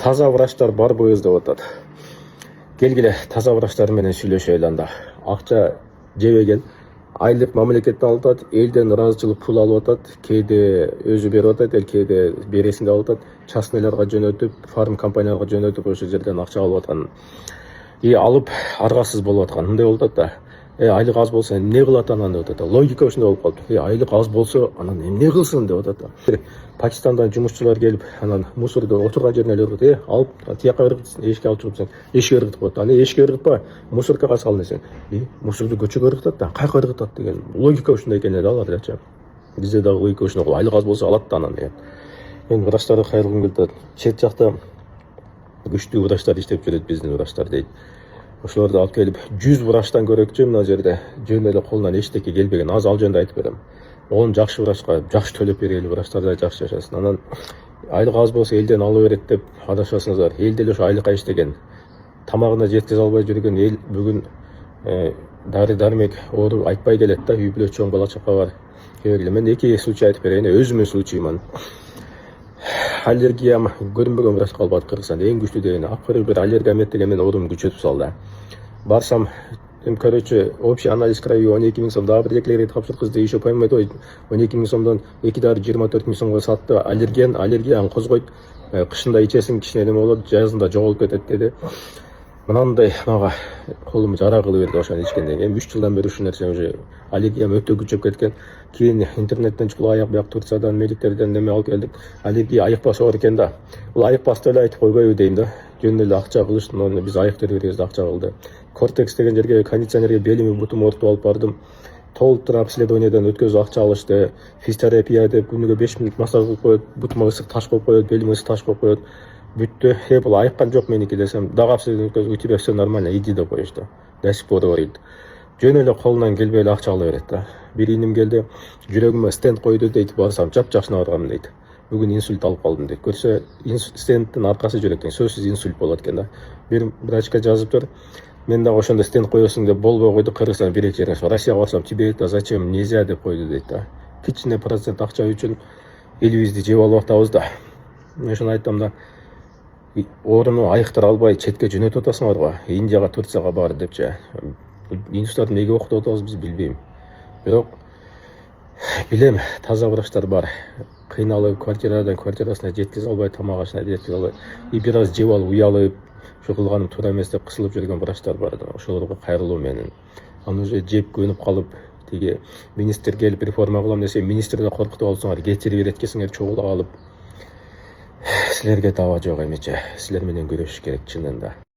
таза врачтар бар боюз деп атат. Келгиле таза врачтар менен сүйлөшөлү анда. Акча жебеген, айлык мамлекеттен алып атат, элден ыраазычылык пул алып атат, кээде өзү берип атат, кээде бересин деп алып атат, частныйларга жөнөтүп, фарм компанияларга жөнөтүп ошол жерден акча алып аткан. Алып аргасыз болуп аткан. Мындай болуп атат да. Айлык аз болсо эмне кылат анан деп атат. Логика ушундай болуп калды. Айлык аз болсо анан эмне кылсын деп атат. Пакистандан жумушчулар келип, анан мусорду отурган жерине эле ыргыт, алып тияка ыргыт, эшикке алып чыгып эшикке ыргытып коет. Аны эшикке ыргытпа, мусоркага сал десең, мусорду көчөгө ыргытат да, кайка ыргытат деген логика ушундай экен да алардачы. Бизде дагы логика ушундай, айлык аз болсо алат да анан деген. Мен врачтарды кайрылгым келип атат. Чет жакта күчтүү врачтар иштеп жүрөт, биздин врачтар дейт. Ошолорду алып келип 100 врачтан көрөкчү мына жерде жөн эле колунан эчтеке келбеген. Азыр ал жөнүндө айтып берем. Он жакшы врачка жакшы төлөп берели, врачтар да жакшы жашасын. Анан айлык аз болсо элден алып берет деп адашасыңыздар. Элде эле ошо айлыкка иштеген, тамагына жеткизе албай жүргөн эл бүгүн дары дармек оору айтпай келет да, үй бүлө чоң бала чака бар. Мен эки случай айтып берейин, өзүмдүн случайыман. Аллергиям көрүнбөгөн врачка алып Кыргызстанда эң күчтүү деген. Акыры бир аллергия деген мен оорумду күчөтүп салды. Барсам, короче, общий анализ крови 12 000 сом, дагы бир эклерди тапшырткызды, еще поймет ой, 12 000 сомдон 2 дары 24 000 сомго сатты. Аллергияны козгойт, кышында ичесиң кичине неме болот, жазында жоголуп кетет деди. Мынандай мага колум жара кылып берди ошону ичкенден кийин. 3 жылдан бери ушул нерсе уже аллергиям өтө күчөп кеткен. Кийин интернеттен чукул аяк бияк Турциядан, медиктерден неме алып келдик. Аллергия айыкпасы бар экен да. Бул айыкпасты эле айтып койбойбу дейм да. Жөн эле акча кылыш, биз айыктыр беребиз да, акча кылды. Кортекс деген жерге кондиционерге белими бутум ортуп алып бардым. Толуктуу обследованиядан өткөзүп акча алышты. Физиотерапия деп күнүгө 5 мүнөт массаж кылып коет, бутума ысык таш коюп коет, белиме ысык таш коюп коет. Бүттү. Бул айыккан жок меники десем, дагы обследование өткөзүп, у тебя все нормально, иди деп коюшту. До сих пор говорит. Жөн эле колунан келбей эле акча ала берет да. Бир иним келди, жүрөгүмө стенд койду дейт, барсам жапжакшына баргам дейт. Бүгүн инсульт алып калдым дейт. Көрсө, стендтин аркасы жүрөктөн сөзсүз инсульт болот экен да. Бир врачка жазыптыр. Мен дагы ошондо стенд коесуң деп болбой койду. Кыргызстан бир эки жерге Россияга барсам, тебе это зачем, нельзя деп койду дейт да. Кичине процент акча үчүн элибизди жеп алып атабыз да. Мен ошону айттым да. Ооруну айыктыра албай четке жөнөтүп атасыңарбы? Индияга, Турцияга бар депчи. Институттарды эмнеге окутуп атабыз биз билбейм. Бирок билем, таза врачтар бар. Кыйналып, квартирадан квартирасына жеткизе албай, тамак ашына жеткизе албай, бир аз жеп алып, уялып, ушу кылганым туура эмес деп кысылып жүргөн врачтар бар. Ошолорго кайрылуу менен. Аны уже жеп көнүп калып, тиги министр келип реформа кылам десе, министрди коркутуп алсаңар, кетирип берет экенсиңер чогула калып. Силерге таба жок эмече. Силер менен күрөшүш керек чынында.